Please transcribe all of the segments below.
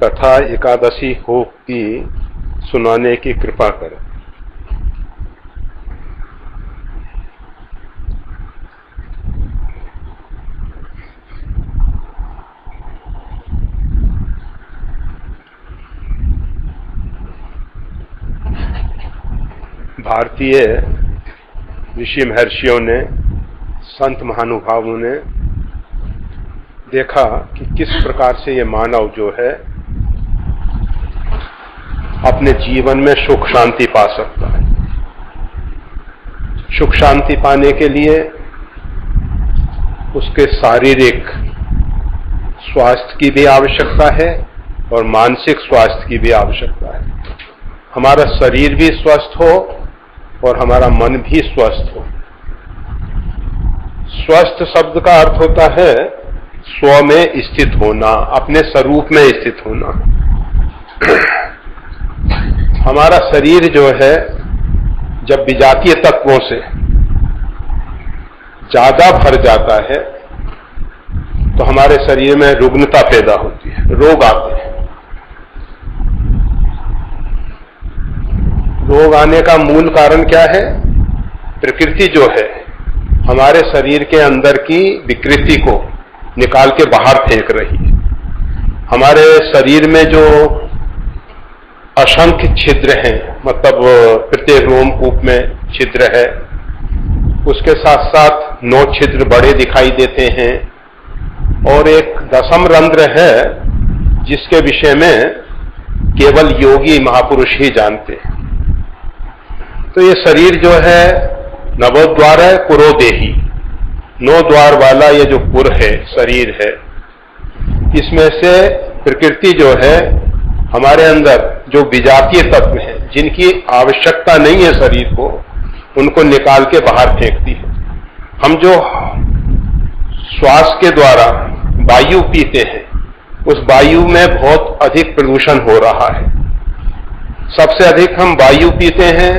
कथा एकादशी हो की सुनाने की कृपा करें। भारतीय ऋषि महर्षियों ने, संत महानुभावों ने देखा कि किस प्रकार से ये मानव जो है अपने जीवन में सुख शांति पा सकता है। सुख शांति पाने के लिए उसके शारीरिक स्वास्थ्य की भी आवश्यकता है और मानसिक स्वास्थ्य की भी आवश्यकता है। हमारा शरीर भी स्वस्थ हो और हमारा मन भी स्वस्थ हो। स्वस्थ शब्द का अर्थ होता है स्व में स्थित होना, अपने स्वरूप में स्थित होना। हमारा शरीर जो है जब विजातीय तत्वों से ज्यादा भर जाता है तो हमारे शरीर में रुग्णता पैदा होती है, रोग आते हैं। रोग आने का मूल कारण क्या है? प्रकृति जो है हमारे शरीर के अंदर की विकृति को निकाल के बाहर फेंक रही है। हमारे शरीर में जो असंख्य छिद्र हैं, मतलब प्रत्येक रोमकूप में छिद्र है, उसके साथ साथ 9 छिद्र बड़े दिखाई देते हैं और एक दशम रंध्र है जिसके विषय में केवल योगी महापुरुष ही जानते हैं। तो ये शरीर जो है नवोद्वार है पुरोदेही, 9 द्वार वाला ये जो पुर है, शरीर है, इसमें से प्रकृति जो है हमारे अंदर जो विजातीय तत्व हैं जिनकी आवश्यकता नहीं है शरीर को, उनको निकाल के बाहर फेंकती है। हम जो श्वास के द्वारा वायु पीते हैं उस वायु में बहुत अधिक प्रदूषण हो रहा है। सबसे अधिक हम वायु पीते हैं।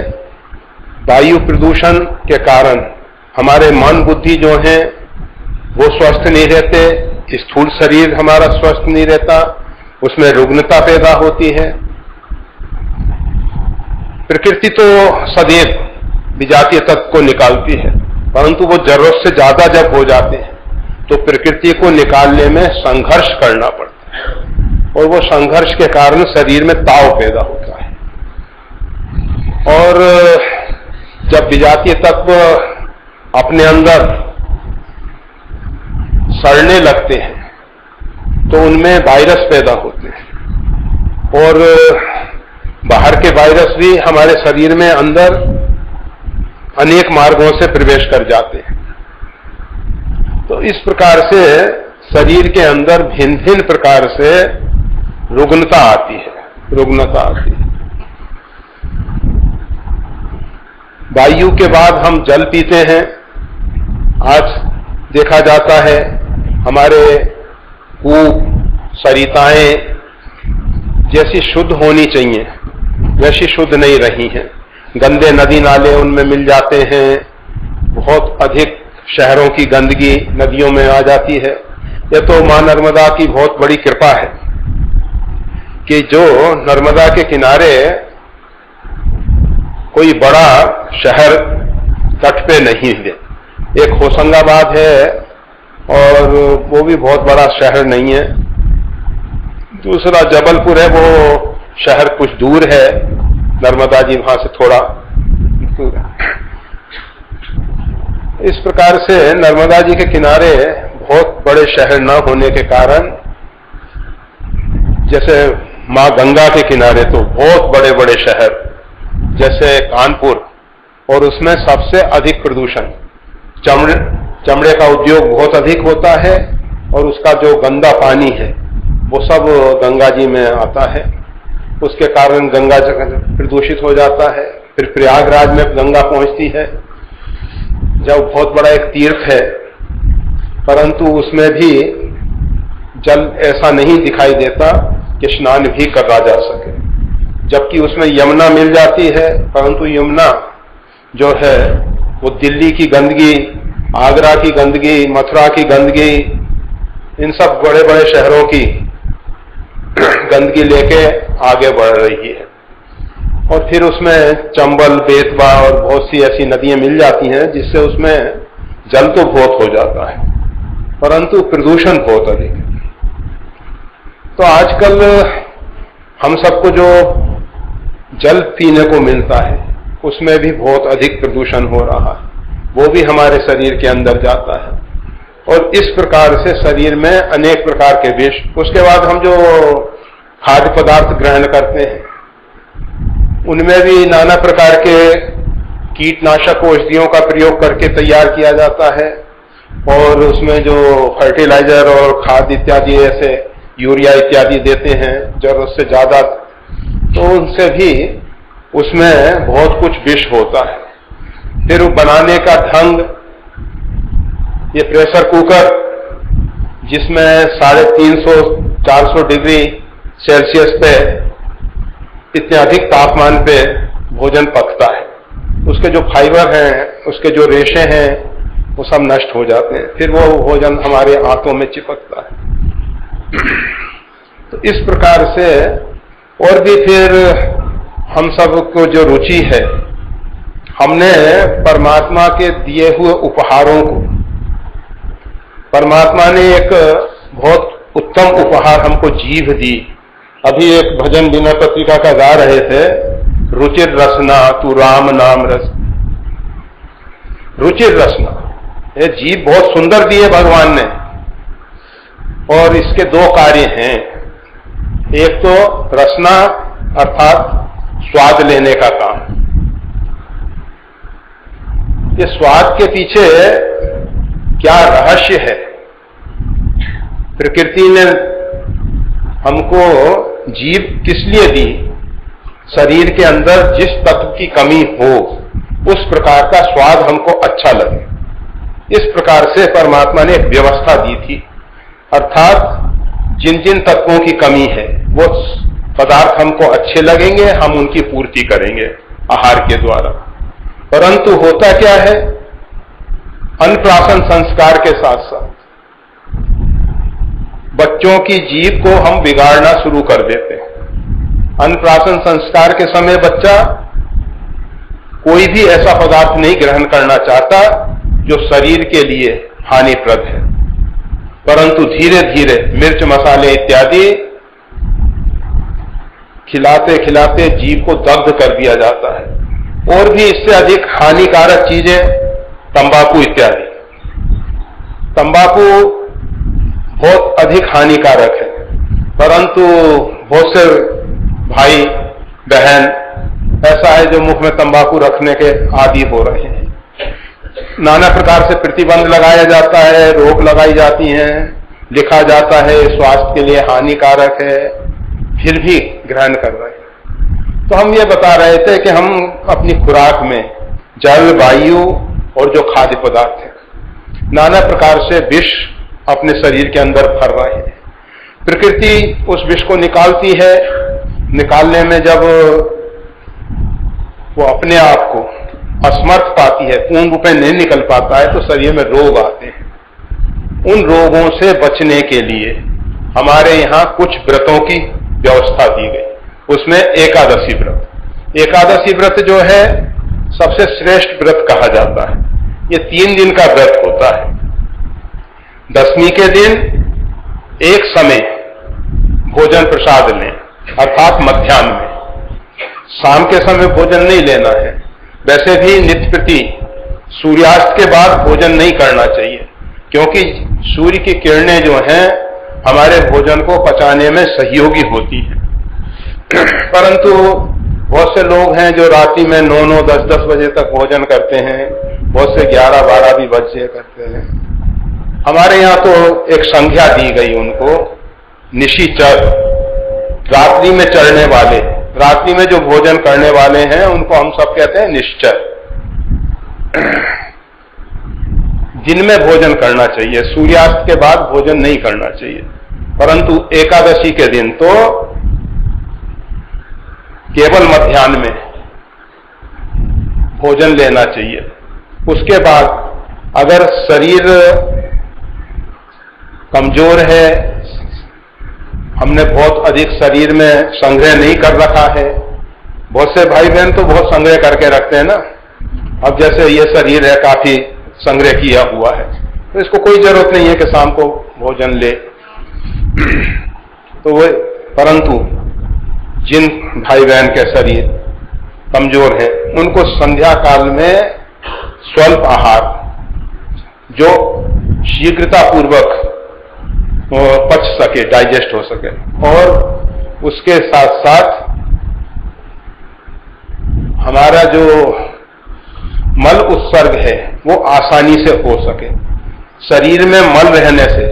वायु प्रदूषण के कारण हमारे मन बुद्धि जो है वो स्वस्थ नहीं रहते, स्थूल शरीर हमारा स्वस्थ नहीं रहता, उसमें रुग्णता पैदा होती है। प्रकृति तो सदैव विजातीय तत्व को निकालती है, परंतु वो जरूरत से ज्यादा जब हो जाते हैं तो प्रकृति को निकालने में संघर्ष करना पड़ता है और वो संघर्ष के कारण शरीर में ताव पैदा होता है। और जब विजातीय तत्व अपने अंदर सड़ने लगते हैं तो उनमें वायरस पैदा होते हैं और बाहर के वायरस भी हमारे शरीर में अंदर अनेक मार्गों से प्रवेश कर जाते हैं। तो इस प्रकार से शरीर के अंदर भिन्न भिन्न प्रकार से रुग्णता आती है। वायु के बाद हम जल पीते हैं। आज देखा जाता है हमारे कूप, सरिताएं जैसी शुद्ध होनी चाहिए वैसी शुद्ध नहीं रही हैं। गंदे नदी नाले उनमें मिल जाते हैं। बहुत अधिक शहरों की गंदगी नदियों में आ जाती है। यह तो मां नर्मदा की बहुत बड़ी कृपा है कि जो नर्मदा के किनारे कोई बड़ा शहर तट पे नहीं है। एक होशंगाबाद है और वो भी बहुत बड़ा शहर नहीं है। दूसरा जबलपुर है, वो शहर कुछ दूर है, नर्मदा जी वहां से थोड़ा दूर है। इस प्रकार से नर्मदा जी के किनारे बहुत बड़े शहर न होने के कारण, जैसे मां गंगा के किनारे तो बहुत बड़े बड़े शहर जैसे कानपुर, और उसमें सबसे अधिक प्रदूषण, चमड़े का उद्योग बहुत अधिक होता है और उसका जो गंदा पानी है वो सब गंगा जी में आता है। उसके कारण गंगा प्रदूषित हो जाता है। फिर प्रयागराज में गंगा पहुंचती है, जब बहुत बड़ा एक तीर्थ है, परंतु उसमें भी जल ऐसा नहीं दिखाई देता कि स्नान भी करा जा सके। जबकि उसमें यमुना मिल जाती है, परंतु यमुना जो है वो दिल्ली की गंदगी, आगरा की गंदगी, मथुरा की गंदगी, इन सब बड़े बड़े शहरों की गंदगी लेके आगे बढ़ रही है। और फिर उसमें चंबल, बेतवा और बहुत सी ऐसी नदियां मिल जाती हैं जिससे उसमें जल तो बहुत हो जाता है, परंतु प्रदूषण बहुत अधिक है। तो आजकल हम सबको जो जल पीने को मिलता है उसमें भी बहुत अधिक प्रदूषण हो रहा है, वो भी हमारे शरीर के अंदर जाता है। और इस प्रकार से शरीर में अनेक प्रकार के विष, उसके बाद हम जो खाद्य पदार्थ ग्रहण करते हैं उनमें भी नाना प्रकार के कीटनाशक औषधियों का प्रयोग करके तैयार किया जाता है, और उसमें जो फर्टिलाइजर और खाद इत्यादि ऐसे यूरिया इत्यादि देते हैं जरूरत से ज्यादा, तो उनसे भी उसमें बहुत कुछ विष होता है। फिर बनाने का ढंग, ये प्रेशर कुकर जिसमें 350-400 डिग्री सेल्सियस पे इतने अधिक तापमान पे भोजन पकता है, उसके जो फाइबर हैं, उसके जो रेशे हैं, वो सब नष्ट हो जाते हैं, फिर वो भोजन हमारे आंतों में चिपकता है। तो इस प्रकार से और भी फिर हम सबको जो रुचि है, हमने परमात्मा के दिए हुए उपहारों को, परमात्मा ने एक बहुत उत्तम उपहार हमको जीभ दी। अभी एक भजन बिना पत्रिका का गा रहे थे, रुचिर रसना तू राम नाम रस। रुचिर रसना, ये जीभ बहुत सुंदर दी है भगवान ने, और इसके दो कार्य हैं। एक तो रसना अर्थात स्वाद लेने का काम। ये स्वाद के पीछे क्या रहस्य है? प्रकृति ने हमको जीभ किस लिए दी? शरीर के अंदर जिस तत्व की कमी हो उस प्रकार का स्वाद हमको अच्छा लगे, इस प्रकार से परमात्मा ने एक व्यवस्था दी थी। अर्थात जिन जिन तत्वों की कमी है वो पदार्थ हमको अच्छे लगेंगे, हम उनकी पूर्ति करेंगे आहार के द्वारा। परंतु होता क्या है, अन्नप्राशन संस्कार के साथ साथ बच्चों की जीभ को हम बिगाड़ना शुरू कर देते हैं। अन्नप्राशन संस्कार के समय बच्चा कोई भी ऐसा पदार्थ नहीं ग्रहण करना चाहता जो शरीर के लिए हानिप्रद है, परंतु धीरे धीरे मिर्च मसाले इत्यादि खिलाते खिलाते जीभ को दग्ध कर दिया जाता है। और भी इससे अधिक हानिकारक चीजें तंबाकू इत्यादि। तंबाकू बहुत अधिक हानिकारक है, परंतु बहुत से भाई बहन ऐसा है जो मुख में तंबाकू रखने के आदी हो रहे हैं। नाना प्रकार से प्रतिबंध लगाया जाता है, रोक लगाई जाती हैं, लिखा जाता है स्वास्थ्य के लिए हानिकारक है, फिर भी ग्रहण कर रहे हैं। तो हम ये बता रहे थे कि हम अपनी खुराक में जल, वायु और जो खाद्य पदार्थ है, नाना प्रकार से विष अपने शरीर के अंदर भर रहे हैं। प्रकृति उस विष को निकालती है, निकालने में जब वो अपने आप को असमर्थ पाती है, पूर्ण रूप में नहीं निकल पाता है, तो शरीर में रोग आते हैं। उन रोगों से बचने के लिए हमारे यहाँ कुछ व्रतों की व्यवस्था दी गई। उसमें एकादशी व्रत, एकादशी व्रत जो है सबसे श्रेष्ठ व्रत कहा जाता है। ये 3 दिन का व्रत होता है। दशमी के दिन एक समय भोजन प्रसाद लें, अर्थात मध्याह्न में। शाम के समय भोजन नहीं लेना है। वैसे भी नित्य प्रति सूर्यास्त के बाद भोजन नहीं करना चाहिए, क्योंकि सूर्य की किरणें जो हैं हमारे भोजन को पचाने में सहयोगी होती है। परंतु बहुत से लोग हैं जो रात्रि में 9-9, 10-10 बजे तक भोजन करते हैं, बहुत से 11-12 भी बजे करते हैं। हमारे यहाँ तो एक संज्ञा दी गई उनको, निशिचर, रात्रि में चढ़ने वाले, रात्रि में जो भोजन करने वाले हैं उनको हम सब कहते हैं निश्चर। दिन में भोजन करना चाहिए, सूर्यास्त के बाद भोजन नहीं करना चाहिए। परंतु एकादशी के दिन तो केवल मध्याह्न में भोजन लेना चाहिए। उसके बाद अगर शरीर कमजोर है, हमने बहुत अधिक शरीर में संग्रह नहीं कर रखा है। बहुत से भाई बहन तो बहुत संग्रह करके रखते हैं ना। अब जैसे ये शरीर है काफी संग्रह किया हुआ है, तो इसको कोई जरूरत नहीं है कि शाम को भोजन ले। तो वो, परंतु जिन भाई बहन के शरीर कमजोर है उनको संध्या काल में स्वल्प आहार जो शीघ्रता पूर्वक पच सके, डाइजेस्ट हो सके, और उसके साथ साथ हमारा जो मल उत्सर्ग है वो आसानी से हो सके। शरीर में मल रहने से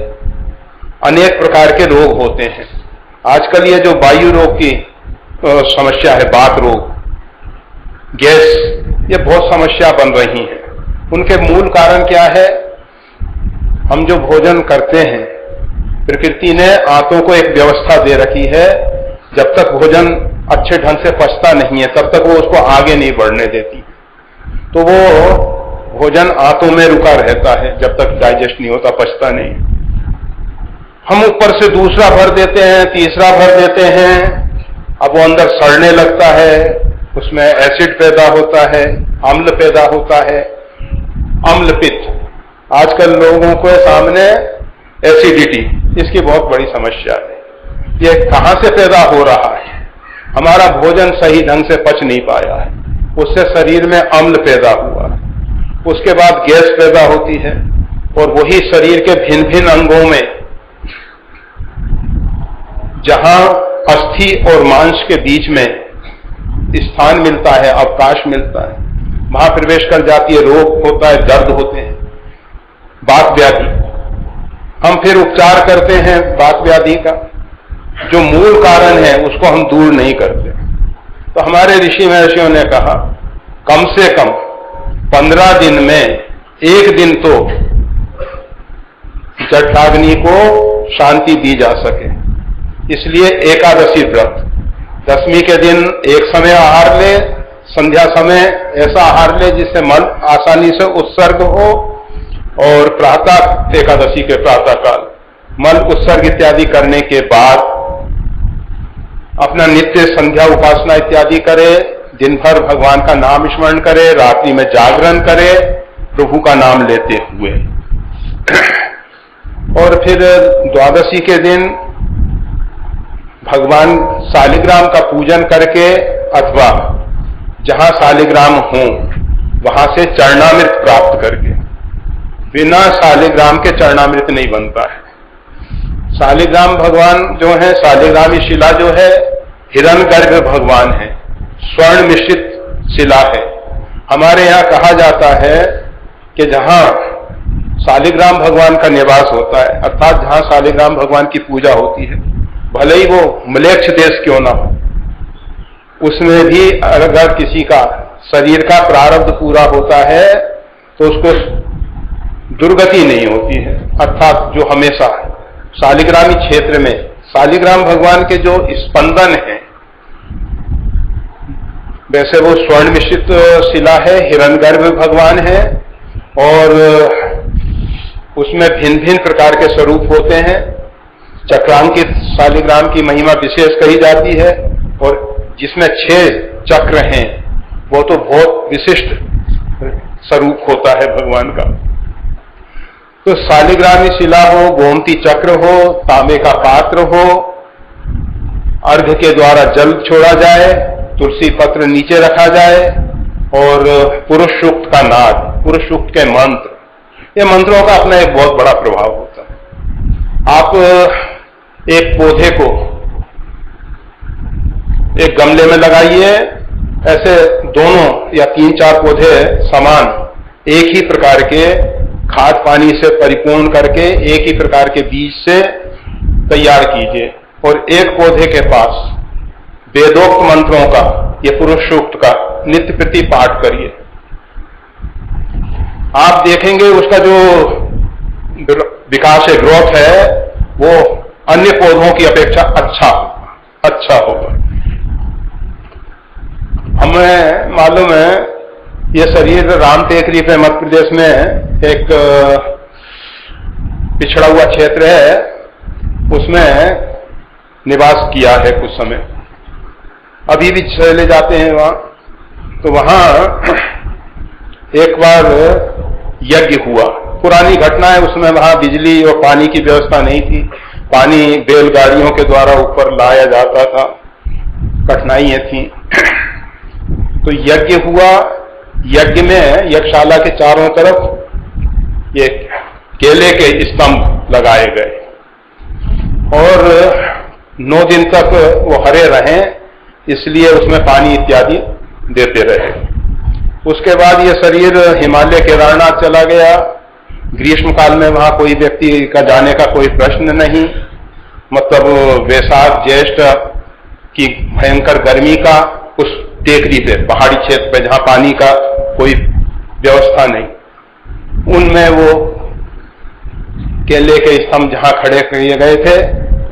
अनेक प्रकार के रोग होते हैं। आजकल ये जो वायु रोग की समस्या है, बात रोग, गैस, ये बहुत समस्या बन रही है। उनके मूल कारण क्या है? हम जो भोजन करते हैं, प्रकृति ने आंतों को एक व्यवस्था दे रखी है, जब तक भोजन अच्छे ढंग से पचता नहीं है तब तक वो उसको आगे नहीं बढ़ने देती। तो वो भोजन आंतों में रुका रहता है जब तक डाइजेस्ट नहीं होता, पचता नहीं। हम ऊपर से दूसरा भर देते हैं, तीसरा भर देते हैं, अब वो अंदर सड़ने लगता है, उसमें एसिड पैदा होता है, अम्ल पैदा होता है, अम्ल पित्त। आजकल लोगों के सामने एसिडिटी, इसकी बहुत बड़ी समस्या है। ये कहां से पैदा हो रहा है? हमारा भोजन सही ढंग से पच नहीं पाया है, उससे शरीर में अम्ल पैदा हुआ, उसके बाद गैस पैदा होती है, और वही शरीर के भिन्न भिन्न अंगों में जहां अस्थि और मांस के बीच में स्थान मिलता है, अवकाश मिलता है, वहां प्रवेश कर जाती है, रोग होता है, दर्द होते हैं, बात व्याधि। हम फिर उपचार करते हैं बात व्याधि का, जो मूल कारण है उसको हम दूर नहीं करते। तो हमारे ऋषि महर्षियों ने कहा कम से कम 15 दिन में एक दिन तो जठराग्नि को शांति दी जा सके, इसलिए एकादशी व्रत। दशमी के दिन एक समय आहार ले, संध्या समय ऐसा आहार ले जिससे मन आसानी से उत्सर्ग हो, और प्रातः एकादशी के प्रातः काल मल उत्सर्ग इत्यादि करने के बाद अपना नित्य संध्या उपासना इत्यादि करे, दिन भर भगवान का नाम स्मरण करे, रात्रि में जागरण करे प्रभु का नाम लेते हुए। और फिर द्वादशी के दिन भगवान शालिग्राम का पूजन करके, अथवा जहां शालिग्राम हो वहां से चरणामृत प्राप्त करके, बिना शालिग्राम के चरणामृत नहीं बनता है। शालिग्राम भगवान जो है, शालिग्रामी शिला जो है हिरण्यगर्भ भगवान है, स्वर्ण मिश्रित शिला है। हमारे यहाँ कहा जाता है कि जहां शालिग्राम भगवान का निवास होता है, अर्थात जहां शालिग्राम भगवान की पूजा होती है, भले ही वो म्लेच्छ देश क्यों ना हो, उसमें भी अगर किसी का शरीर का प्रारब्ध पूरा होता है तो उसको दुर्गति नहीं होती है। अर्थात जो हमेशा शालिग्रामी क्षेत्र में शालिग्राम भगवान के जो स्पंदन है, वैसे वो स्वर्ण मिश्रित शिला है, हिरण्यगर्भ भगवान है, और उसमें भिन्न भिन्न प्रकार के स्वरूप होते हैं। चक्रांकित शालिग्राम की महिमा विशेष कही जाती है, और जिसमें 6 चक्र हैं वो तो बहुत विशिष्ट स्वरूप होता है भगवान का। तो शालिग्रामी शिला हो, गोमती चक्र हो, तांबे का पात्र हो, अर्घ्य के द्वारा जल छोड़ा जाए, तुलसी पत्र नीचे रखा जाए, और पुरुष सूक्त का नाद, पुरुष सूक्त के मंत्र, ये मंत्रों का अपना एक बहुत बड़ा प्रभाव होता है। आप एक पौधे को एक गमले में लगाइए, ऐसे दोनों या 3-4 पौधे समान एक ही प्रकार के खाद पानी से परिपूर्ण करके एक ही प्रकार के बीज से तैयार कीजिए, और एक पौधे के पास वेदोक्त मंत्रों का, ये पुरुष सूक्त का नित्य प्रति पाठ करिए। आप देखेंगे उसका जो विकास है, ग्रोथ है, वो अन्य पौधों की अपेक्षा अच्छा होगा। हमें मालूम है ये शरीर राम टेकरी पे मध्य प्रदेश में एक पिछड़ा हुआ क्षेत्र है, उसमें निवास किया है कुछ समय, अभी भी चले जाते हैं वहां। तो वहां एक बार यज्ञ हुआ, पुरानी घटना है, उसमें वहां बिजली और पानी की व्यवस्था नहीं थी, पानी बैलगाड़ियों के द्वारा ऊपर लाया जाता था, कठिनाइयां थी। तो यज्ञ हुआ, यज्ञ में यज्ञशाला के चारों तरफ ये केले के स्तंभ लगाए गए और 9 दिन तक वो हरे रहे, इसलिए उसमें पानी इत्यादि देते रहे। उसके बाद ये शरीर हिमालय केदारनाथ चला गया। ग्रीष्म काल में वहां कोई व्यक्ति का जाने का कोई प्रश्न नहीं, मतलब वैशाख ज्येष्ठ की भयंकर गर्मी का उस टेकरी पे, पहाड़ी क्षेत्र पे जहां पानी का कोई व्यवस्था नहीं, उनमें वो केले के स्तंभ जहां खड़े किए गए थे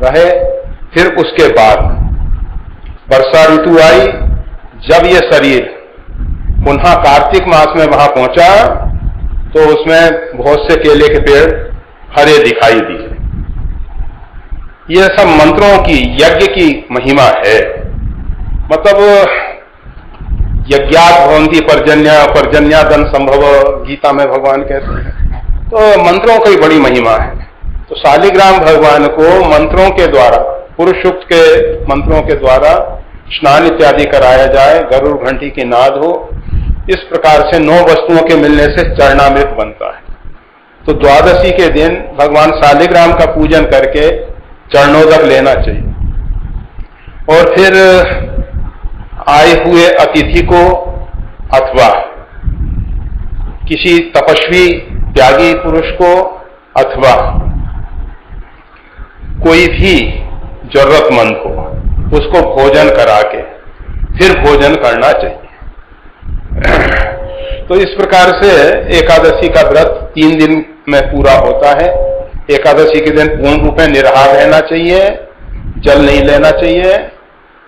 रहे। फिर उसके बाद वर्षा ऋतु आई, जब ये शरीर पुनः कार्तिक मास में वहां पहुंचा तो उसमें बहुत से केले के पेड़ हरे दिखाई दिए। ये सब मंत्रों की, यज्ञ की महिमा है। मतलब यज्ञात् भवन्ति पर्जन्या, पर्जन्यादन संभव, गीता में भगवान कहते हैं। तो मंत्रों की बड़ी महिमा है। तो शालिग्राम भगवान को मंत्रों के द्वारा, पुरुष सूक्त के मंत्रों के द्वारा स्नान इत्यादि कराया जाए, गरुड़ घंटी की नाद हो, इस प्रकार से 9 वस्तुओं के मिलने से चरणामृत बनता है। तो द्वादशी के दिन भगवान शालिग्राम का पूजन करके चरणोदक लेना चाहिए और फिर आए हुए अतिथि को अथवा किसी तपस्वी त्यागी पुरुष को अथवा कोई भी जरूरतमंद हो उसको भोजन करा के फिर भोजन करना चाहिए। तो इस प्रकार से एकादशी का व्रत 3 दिन में पूरा होता है। एकादशी के दिन पूर्ण रूप में निराहार रहना चाहिए, जल नहीं लेना चाहिए।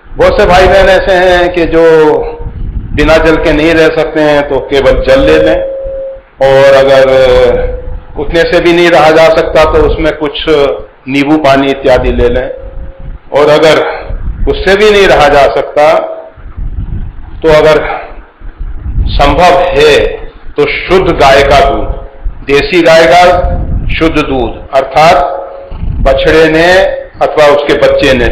बहुत से भाई बहन ऐसे हैं कि जो बिना जल के नहीं रह सकते हैं तो केवल जल ले लें, और अगर उतने से भी नहीं रहा जा सकता तो उसमें कुछ नींबू पानी इत्यादि ले लें, और अगर उससे भी नहीं रहा जा सकता तो अगर संभव है तो शुद्ध गाय का दूध, देसी गाय का शुद्ध दूध, अर्थात बछड़े ने अथवा उसके बच्चे ने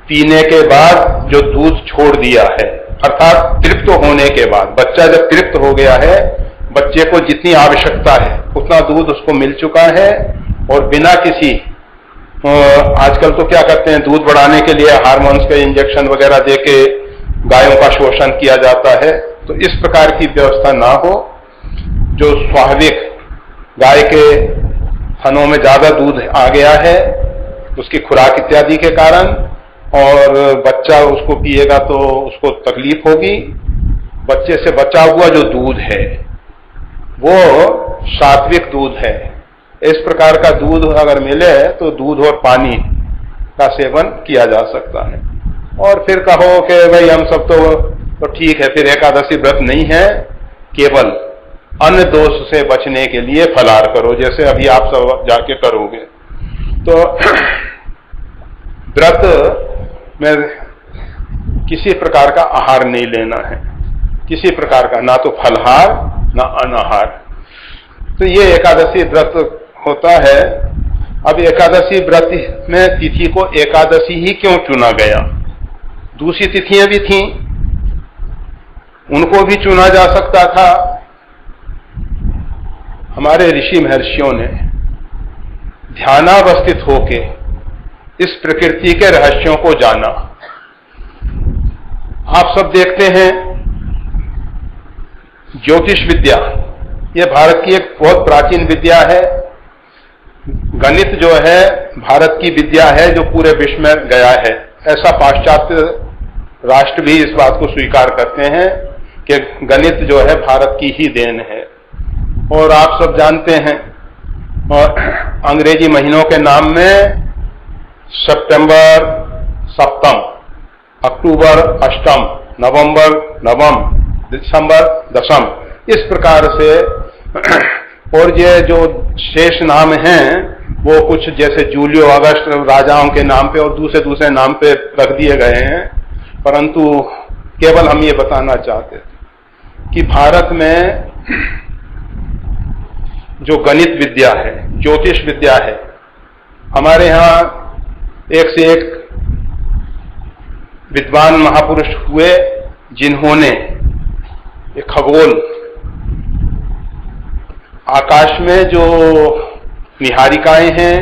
पीने के बाद जो दूध छोड़ दिया है, अर्थात तृप्त होने के बाद, बच्चा जब तृप्त हो गया है, बच्चे को जितनी आवश्यकता है उतना दूध उसको मिल चुका है, और बिना किसी आजकल तो क्या करते हैं, दूध बढ़ाने के लिए हार्मोन्स के इंजेक्शन वगैरह देके गायों का शोषण किया जाता है। तो इस प्रकार की व्यवस्था ना हो। जो स्वाभाविक गाय के थनों में ज्यादा दूध आ गया है उसकी खुराक इत्यादि के कारण, और बच्चा उसको पिएगा तो उसको तकलीफ होगी, बच्चे से बचा हुआ जो दूध है वो सात्विक दूध है। इस प्रकार का दूध अगर मिले तो दूध और पानी का सेवन किया जा सकता है। और फिर कहो कि भाई हम सब तो ठीक है, फिर एकादशी व्रत नहीं है, केवल अन्न दोष से बचने के लिए फलाहार करो, जैसे अभी आप सब जाके करोगे। तो व्रत में किसी प्रकार का आहार नहीं लेना है, किसी प्रकार का, ना तो फलाहार ना अनाहार। तो ये एकादशी व्रत होता है। अब एकादशी व्रत में तिथि को एकादशी ही क्यों चुना गया? दूसरी तिथियां भी थीं, उनको भी चुना जा सकता था। हमारे ऋषि महर्षियों ने ध्यानावस्थित होके इस प्रकृति के रहस्यों को जाना। आप सब देखते हैं ज्योतिष विद्या, यह भारत की एक बहुत प्राचीन विद्या है। गणित जो है भारत की विद्या है जो पूरे विश्व में गया है, ऐसा पाश्चात्य राष्ट्र भी इस बात को स्वीकार करते हैं कि गणित जो है भारत की ही देन है। और आप सब जानते हैं, और अंग्रेजी महीनों के नाम में सितंबर सप्तम, अक्टूबर अष्टम, नवंबर नवम, दिसंबर दशम, इस प्रकार से, और ये जो शेष नाम हैं वो कुछ जैसे जूलियो अगस्ट राजाओं के नाम पे और दूसरे दूसरे नाम पे रख दिए गए हैं, परंतु केवल हम ये बताना चाहते थे कि भारत में जो गणित विद्या है, ज्योतिष विद्या है, हमारे यहाँ एक से एक विद्वान महापुरुष हुए जिन्होंने एक खगोल, आकाश में जो निहारिकाएं हैं,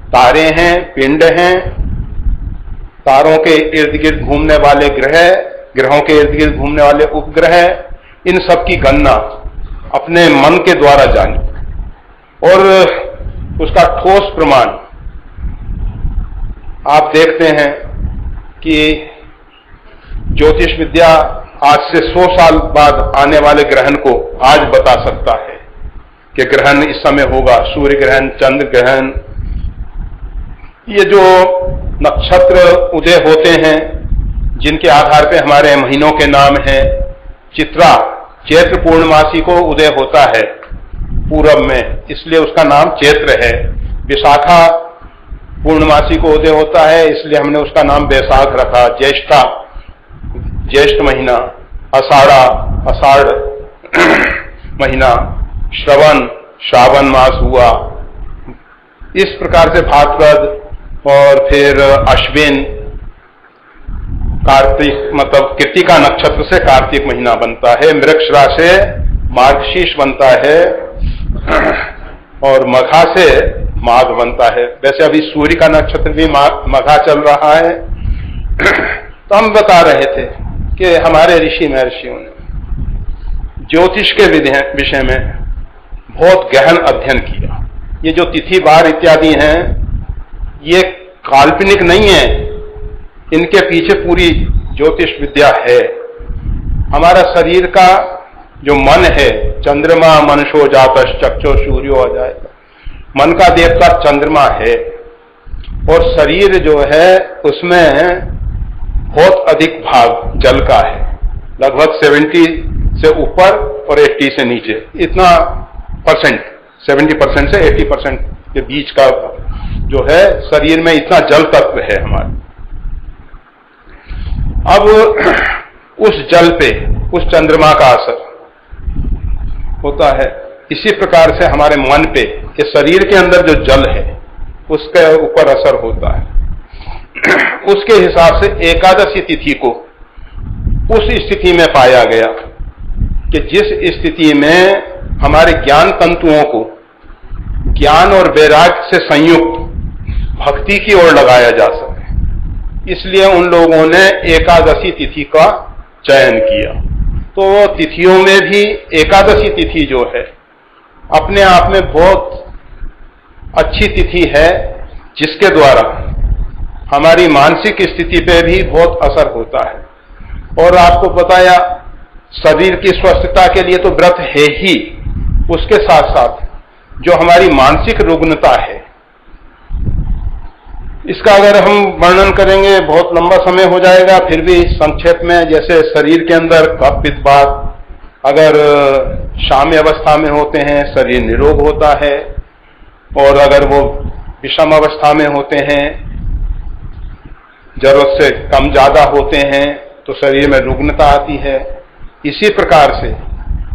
तारे हैं, पिंड हैं, तारों के इर्द गिर्द घूमने वाले ग्रह, ग्रहों के इर्द गिर्द घूमने वाले उपग्रह, इन सब की गणना अपने मन के द्वारा जानी और उसका ठोस प्रमाण आप देखते हैं कि ज्योतिष विद्या आज से 100 साल बाद आने वाले ग्रहण को आज बता सकता है कि ग्रहण इस समय होगा, सूर्य ग्रहण, चंद्र ग्रहण। ये जो नक्षत्र उदय होते हैं जिनके आधार पे हमारे महीनों के नाम हैं, चित्रा चैत्र पूर्णमासी को उदय होता है पूरब में, इसलिए उसका नाम चैत्र है। विशाखा पूर्णमासी को उदय होता है, इसलिए हमने उसका नाम बैसाख रखा। ज्येष्ठा ज्येष्ठ महीना, आषाढ़ा आषाढ़ महीना, श्रवण श्रावण मास हुआ। इस प्रकार से भाद्रपद और फिर अश्विन, कार्तिक मतलब कृत्तिका नक्षत्र से कार्तिक महीना बनता है, मृगशिरा से मार्गशीर्ष बनता है और मघा से माघ बनता है। वैसे अभी सूर्य का नक्षत्र भी मघा चल रहा है। तो हम बता रहे थे कि हमारे ऋषि महर्षियों ने ज्योतिष के विषय में बहुत गहन अध्ययन किया। ये जो तिथि वार इत्यादि हैं, ये काल्पनिक नहीं है, इनके पीछे पूरी ज्योतिष विद्या है। हमारा शरीर का जो मन है, चंद्रमा मनशो जातश्च चक्षो सूर्यो अजायत, मन का देवता चंद्रमा है और शरीर जो है उसमें बहुत अधिक भाग जल का है, लगभग 70 से ऊपर और 80 से नीचे, इतना परसेंट, 70% से 80% के बीच का जो है शरीर में इतना जल तत्व है हमारे। अब उस जल पे उस चंद्रमा का असर होता है। इसी प्रकार से हमारे मन पे, कि शरीर के अंदर जो जल है उसके ऊपर असर होता है। उसके हिसाब से एकादशी तिथि को उस स्थिति में पाया गया कि जिस स्थिति में हमारे ज्ञान तंतुओं को ज्ञान और वैराग्य से संयुक्त भक्ति की ओर लगाया जा सके, इसलिए उन लोगों ने एकादशी तिथि का चयन किया। तो तिथियों में भी एकादशी तिथि जो है अपने आप में बहुत अच्छी तिथि है, जिसके द्वारा हमारी मानसिक स्थिति पे भी बहुत असर होता है। और आपको बताया, शरीर की स्वस्थता के लिए तो व्रत है ही, उसके साथ साथ जो हमारी मानसिक रुग्णता है, इसका अगर हम वर्णन करेंगे बहुत लंबा समय हो जाएगा। फिर भी संक्षेप में, जैसे शरीर के अंदर कफ पित्त वात अगर साम्य अवस्था में होते हैं शरीर निरोग होता है, और अगर वो विषम अवस्था में होते हैं, जरूरत से कम ज्यादा होते हैं, तो शरीर में रुग्णता आती है। इसी प्रकार से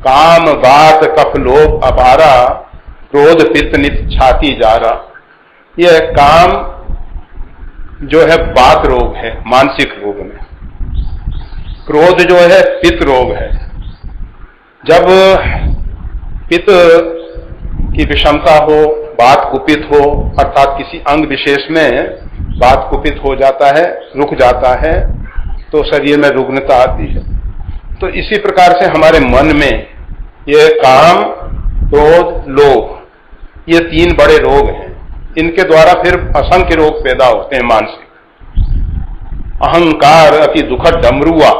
काम वात कफ लोभ अपारा क्रोध पित्त नित छाती जारा, यह काम जो है वात रोग है मानसिक रोग में, क्रोध जो है पित्त रोग है। जब पित्त की विषमता हो, वात कुपित हो, अर्थात किसी अंग विशेष में वात कुपित हो जाता है, रुक जाता है, तो शरीर में रुग्णता आती है। तो इसी प्रकार से हमारे मन में ये काम क्रोध लोभ, ये 3 बड़े रोग हैं। इनके द्वारा फिर असंख्य रोग पैदा होते हैं मानसिक। अहंकार अति दुखद डमरुआ।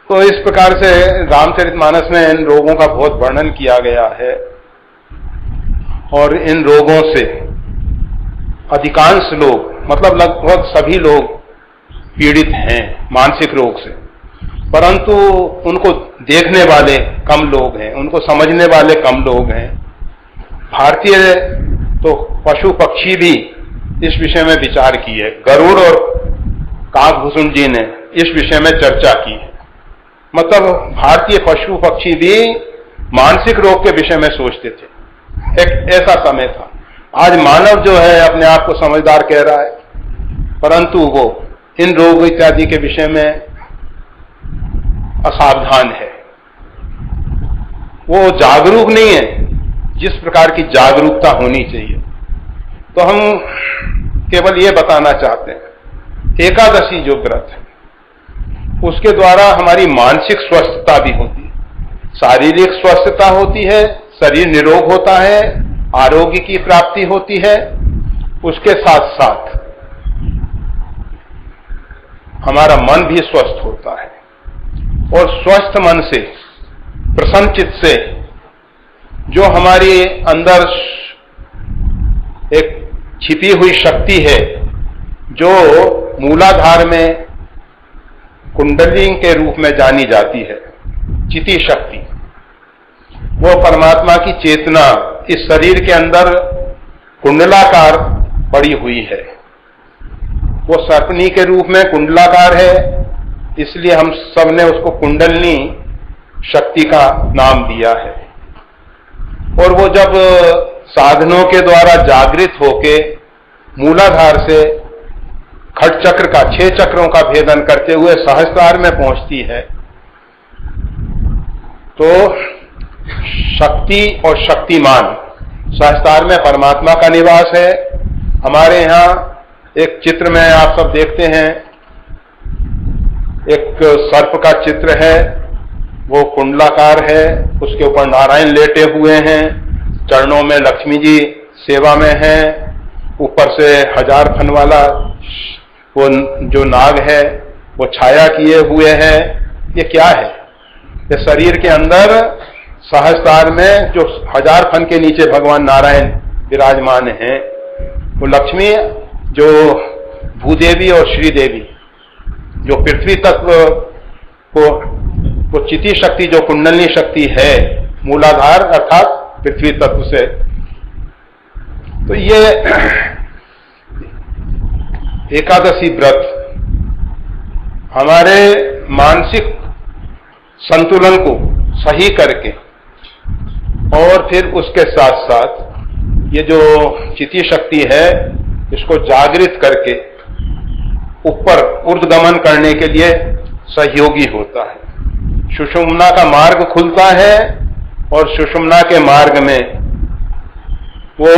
तो इस प्रकार से रामचरितमानस में इन रोगों का बहुत वर्णन किया गया है, और इन रोगों से अधिकांश लोग, मतलब लगभग सभी लोग पीड़ित हैं मानसिक रोग से, परंतु उनको देखने वाले कम लोग हैं, उनको समझने वाले कम लोग हैं। भारतीय तो पशु पक्षी भी इस विषय में विचार की है। गरुड़ और काकभूषण जी ने इस विषय में चर्चा की है। मतलब भारतीय पशु पक्षी भी मानसिक रोग के विषय में सोचते थे। एक ऐसा समय था। आज मानव जो है अपने आप को समझदार कह रहा है, परंतु वो इन रोग इत्यादि के विषय में असावधान है। वो जागरूक नहीं है जिस प्रकार की जागरूकता होनी चाहिए। तो हम केवल ये बताना चाहते हैं, एकादशी जो व्रत है उसके द्वारा हमारी मानसिक स्वस्थता भी होती है, शारीरिक स्वस्थता होती है, शरीर निरोग होता है, आरोग्य की प्राप्ति होती है। उसके साथ साथ हमारा मन भी स्वस्थ होता है और स्वस्थ मन से, प्रसन्न चित्त से जो हमारी अंदर एक छिपी हुई शक्ति है, जो मूलाधार में कुंडली के रूप में जानी जाती है, चिति शक्ति, वो परमात्मा की चेतना इस शरीर के अंदर कुंडलाकार पड़ी हुई है। वो सर्पनी के रूप में कुंडलाकार है, इसलिए हम सब ने उसको कुंडलनी शक्ति का नाम दिया है। और वो जब साधनों के द्वारा जागृत होके मूलाधार से खट चक्र का, 6 चक्रों का भेदन करते हुए सहस्त्रार में पहुंचती है, तो शक्ति और शक्तिमान, सहस्त्रार में परमात्मा का निवास है। हमारे यहां एक चित्र में आप सब देखते हैं, एक सर्प का चित्र है, वो कुंडलाकार है, उसके ऊपर नारायण लेटे हुए हैं, चरणों में लक्ष्मी जी सेवा में हैं, ऊपर से 1000 फन वाला वो जो नाग है वो छाया किए हुए है। ये क्या है? ये शरीर के अंदर सहस्त्रार में जो 1000 फन के नीचे भगवान नारायण विराजमान हैं, वो लक्ष्मी जो भूदेवी और श्रीदेवी जो पृथ्वी तत्व को, वो चिति शक्ति जो कुंडलनी शक्ति है मूलाधार अर्थात पृथ्वी तत्व से, तो ये एकादशी व्रत हमारे मानसिक संतुलन को सही करके और फिर उसके साथ साथ ये जो चिति शक्ति है इसको जागृत करके ऊपर ऊर्ध्वगमन करने के लिए सहयोगी होता है। सुषुम्ना का मार्ग खुलता है और सुषुम्ना के मार्ग में वो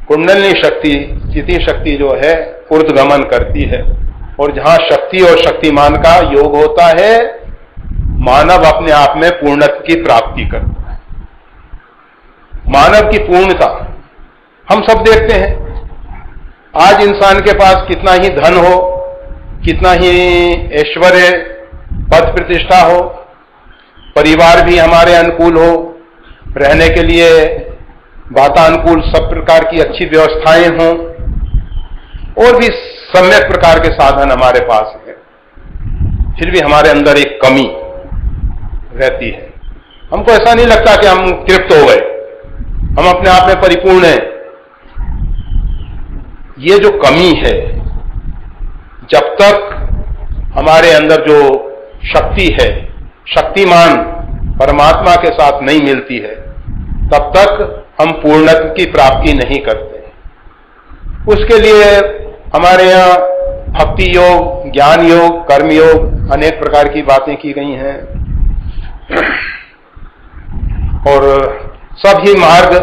कुंडलनी शक्ति, चिति शक्ति जो है ऊर्ध्वगमन करती है। और जहां शक्ति और शक्तिमान का योग होता है, मानव अपने आप में पूर्णत्व की प्राप्ति करता है। मानव की पूर्णता हम सब देखते हैं। आज इंसान के पास कितना ही धन हो, कितना ही ऐश्वर्य, पद प्रतिष्ठा हो, परिवार भी हमारे अनुकूल हो, रहने के लिए वातानुकूल सब प्रकार की अच्छी व्यवस्थाएं हों, और भी सम्यक प्रकार के साधन हमारे पास हैं, फिर भी हमारे अंदर एक कमी रहती है। हमको ऐसा नहीं लगता कि हम तृप्त हो गए, हम अपने आप में परिपूर्ण हैं। ये जो कमी है, जब तक हमारे अंदर जो शक्ति है, शक्तिमान परमात्मा के साथ नहीं मिलती है, तब तक हम पूर्णत्व की प्राप्ति नहीं करते। उसके लिए हमारे यहाँ भक्ति योग, ज्ञान योग, कर्म योग, अनेक प्रकार की बातें की गई हैं और सभी मार्ग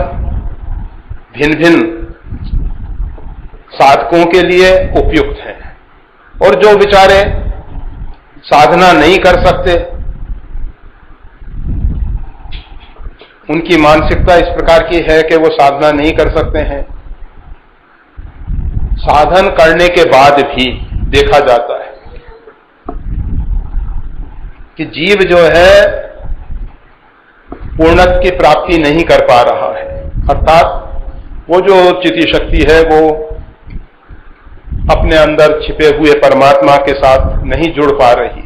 भिन्न भिन्न साधकों के लिए उपयुक्त हैं। और जो बेचारे साधना नहीं कर सकते, उनकी मानसिकता इस प्रकार की है कि वो साधना नहीं कर सकते हैं। साधन करने के बाद भी देखा जाता है कि जीव जो है पूर्णत्व की प्राप्ति नहीं कर पा रहा है, अर्थात वो जो चिति शक्ति है वो अपने अंदर छिपे हुए परमात्मा के साथ नहीं जुड़ पा रही,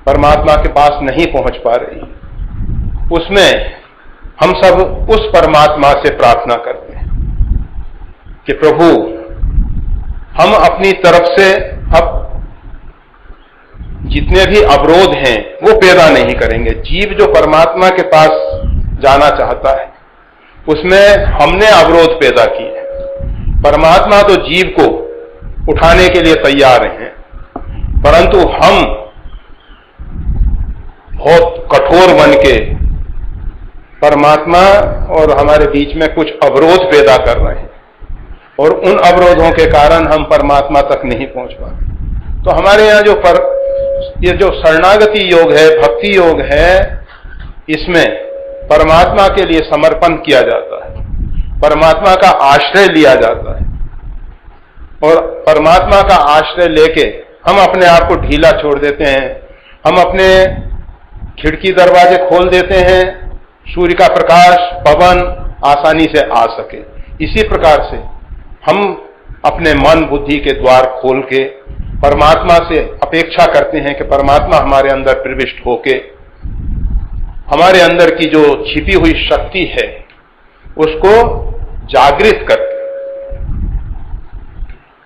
परमात्मा के पास नहीं पहुंच पा रही। उसमें हम सब उस परमात्मा से प्रार्थना करते हैं कि प्रभु, हम अपनी तरफ से अब जितने भी अवरोध हैं वो पैदा नहीं करेंगे। जीव जो परमात्मा के पास जाना चाहता है उसमें हमने अवरोध पैदा किए। परमात्मा तो जीव को उठाने के लिए तैयार हैं, परंतु हम बहुत कठोर बन के परमात्मा और हमारे बीच में कुछ अवरोध पैदा कर रहे हैं और उन अवरोधों के कारण हम परमात्मा तक नहीं पहुंच पाते। तो हमारे यहाँ ये जो शरणागति योग है, भक्ति योग है, इसमें परमात्मा के लिए समर्पण किया जाता है, परमात्मा का आश्रय लिया जाता है और परमात्मा का आश्रय लेके हम अपने आप को ढीला छोड़ देते हैं। हम अपने खिड़की दरवाजे खोल देते हैं, सूर्य का प्रकाश, पवन आसानी से आ सके। इसी प्रकार से हम अपने मन बुद्धि के द्वार खोल के परमात्मा से अपेक्षा करते हैं कि परमात्मा हमारे अंदर प्रविष्ट होके हमारे अंदर की जो छिपी हुई शक्ति है उसको जागृत करके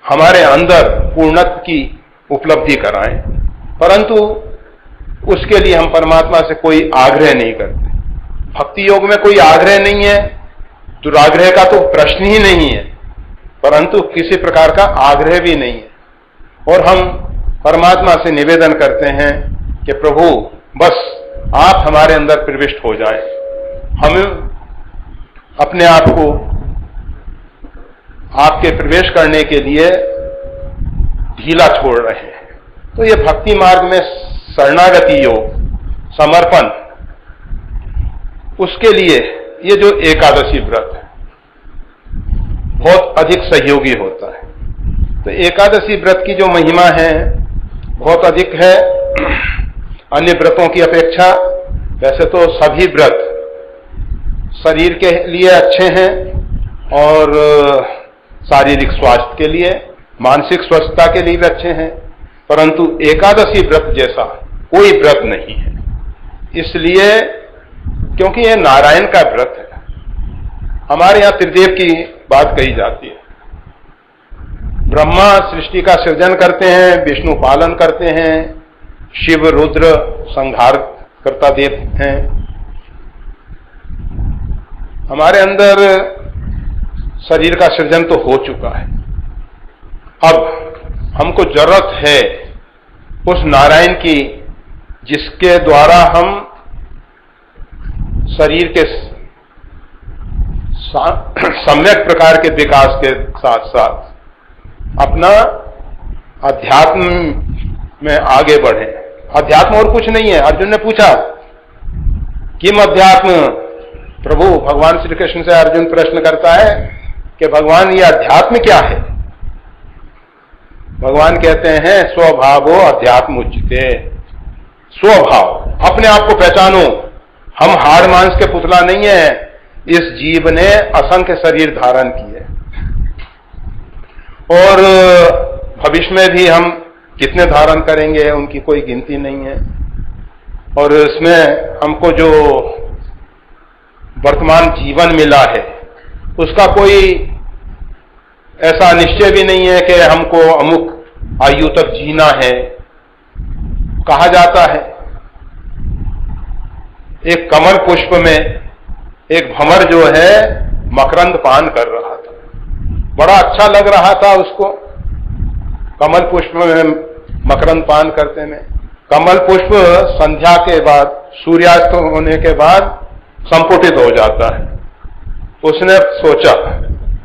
हमारे अंदर पूर्णत्व की उपलब्धि कराएं। परंतु उसके लिए हम परमात्मा से कोई आग्रह नहीं करते। भक्ति योग में कोई आग्रह नहीं है, दुराग्रह का तो प्रश्न ही नहीं है, परंतु किसी प्रकार का आग्रह भी नहीं है। और हम परमात्मा से निवेदन करते हैं कि प्रभु, बस आप हमारे अंदर प्रविष्ट हो जाएं। हम अपने आप को आपके प्रवेश करने के लिए ढीला छोड़ रहे हैं। तो ये भक्ति मार्ग में शरणागति योग, समर्पण, उसके लिए ये जो एकादशी व्रत है बहुत अधिक सहयोगी होता है। तो एकादशी व्रत की जो महिमा है बहुत अधिक है अन्य व्रतों की अपेक्षा। वैसे तो सभी व्रत शरीर के लिए अच्छे हैं और शारीरिक स्वास्थ्य के लिए, मानसिक स्वस्थता के लिए भी अच्छे हैं, परंतु एकादशी व्रत जैसा कोई व्रत नहीं है। इसलिए क्योंकि यह नारायण का व्रत है। हमारे यहां त्रिदेव की बात कही जाती है। ब्रह्मा सृष्टि का सृजन करते हैं, विष्णु पालन करते हैं, शिव रुद्र संहार करता देव हैं। हमारे अंदर शरीर का सृजन तो हो चुका है, अब हमको जरूरत है उस नारायण की जिसके द्वारा हम शरीर के सम्यक प्रकार के विकास के साथ साथ अपना अध्यात्म में आगे बढ़े। अध्यात्म और कुछ नहीं है। अर्जुन ने पूछा किम अध्यात्म, प्रभु भगवान श्री कृष्ण से अर्जुन प्रश्न करता है कि भगवान ये अध्यात्म क्या है। भगवान कहते हैं स्वभावो अध्यात्म उच्यते। स्वभाव, अपने आप को पहचानो। हम हाड़ मांस के पुतला नहीं है। इस जीव ने असंख्य शरीर धारण किए और भविष्य में भी हम कितने धारण करेंगे उनकी कोई गिनती नहीं है। और इसमें हमको जो वर्तमान जीवन मिला है उसका कोई ऐसा निश्चय भी नहीं है कि हमको अमुक आयु तक जीना है। कहा जाता है एक कमल पुष्प में एक भंवर जो है मकरंद पान कर रहा था, बड़ा अच्छा लग रहा था उसको कमल पुष्प में मकरंद पान करते में। कमल पुष्प संध्या के बाद, सूर्यास्त होने के बाद संपुटित हो जाता है। उसने सोचा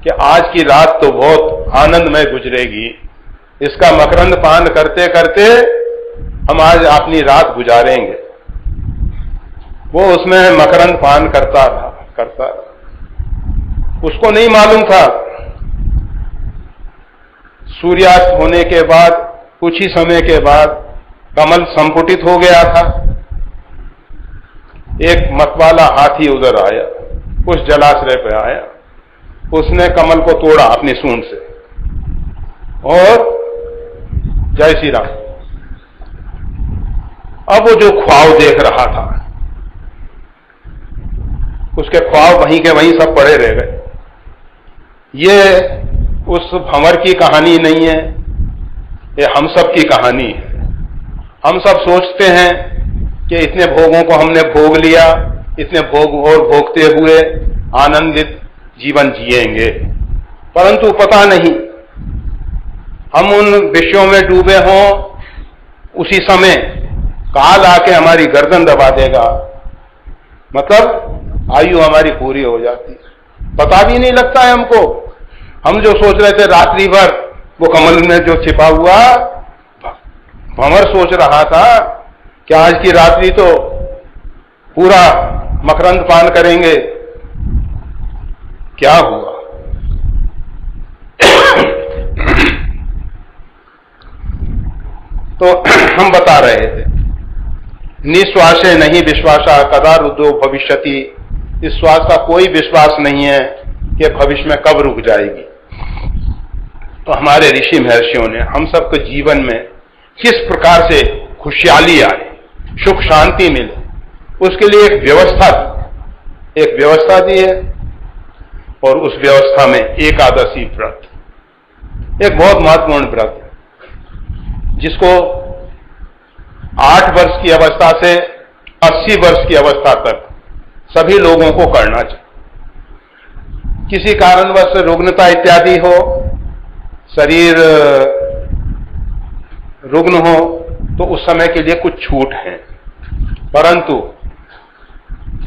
कि आज की रात तो बहुत आनंदमय गुजरेगी, इसका मकरंद पान करते करते हम आज अपनी रात गुजारेंगे। वो उसमें मकरंद पान करता रहा। उसको नहीं मालूम था सूर्यास्त होने के बाद कुछ ही समय के बाद कमल संपुटित हो गया था। एक मतवाला हाथी उधर आया, उस जलाशय पे आया, उसने कमल को तोड़ा अपनी सूंड से और जय श्री राम। अब वो जो ख्वाब देख रहा था उसके ख्वाब वहीं के वहीं सब पड़े रह गए। ये उस भंवर की कहानी नहीं है, ये हम सब की कहानी है। हम सब सोचते हैं कि इतने भोगों को हमने भोग लिया, इतने भोग और भोगते हुए आनंदित जीवन जिएंगे, परंतु पता नहीं हम उन विषयों में डूबे हों, उसी समय काल आके हमारी गर्दन दबा देगा, मतलब आयु हमारी पूरी हो जाती, पता भी नहीं लगता है हमको। हम जो सोच रहे थे रात्रि भर, वो कमल में जो छिपा हुआ भंवर सोच रहा था कि आज की रात्रि तो पूरा मकरंद पान करेंगे, क्या हुआ? तो हम बता रहे थे, निश्वासे नहीं विश्वासा कदा रुद्धो भविष्यति, इस श्वास का कोई विश्वास नहीं है कि भविष्य में कब रुक जाएगी। तो हमारे ऋषि महर्षियों ने हम सबके जीवन में किस प्रकार से खुशहाली आए, सुख शांति मिले, उसके लिए एक व्यवस्था दी है। और उस व्यवस्था में एकादशी व्रत एक बहुत महत्वपूर्ण व्रत है, जिसको 8 वर्ष की अवस्था से 80 वर्ष की अवस्था तक सभी लोगों को करना चाहिए। किसी कारणवश रुग्णता इत्यादि हो, शरीर रुग्ण हो, तो उस समय के लिए कुछ छूट है, परंतु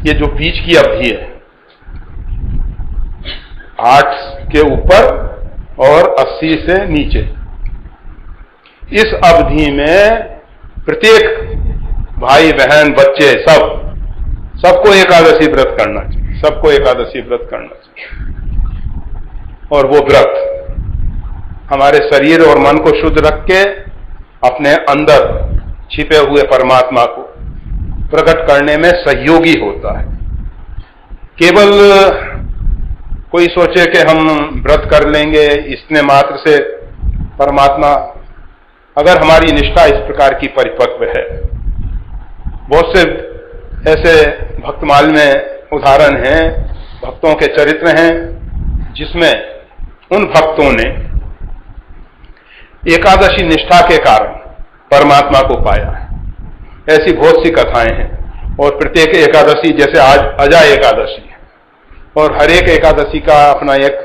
ये जो बीच की अवधि है 8 के ऊपर और 80 से नीचे, इस अवधि में प्रत्येक भाई बहन बच्चे सबको एकादशी व्रत करना चाहिए, सबको एकादशी व्रत करना चाहिए। और वो व्रत हमारे शरीर और मन को शुद्ध रख के अपने अंदर छिपे हुए परमात्मा को प्रकट करने में सहयोगी होता है। केवल कोई सोचे कि हम व्रत कर लेंगे, इतने मात्र से परमात्मा, अगर हमारी निष्ठा इस प्रकार की परिपक्व है, बहुत से ऐसे भक्तमाल में उदाहरण हैं, भक्तों के चरित्र हैं, जिसमें उन भक्तों ने एकादशी निष्ठा के कारण परमात्मा को पाया है। ऐसी बहुत सी कथाएं हैं, और प्रत्येक एकादशी, जैसे आज अजा एकादशी है, और हर एक एकादशी का अपना एक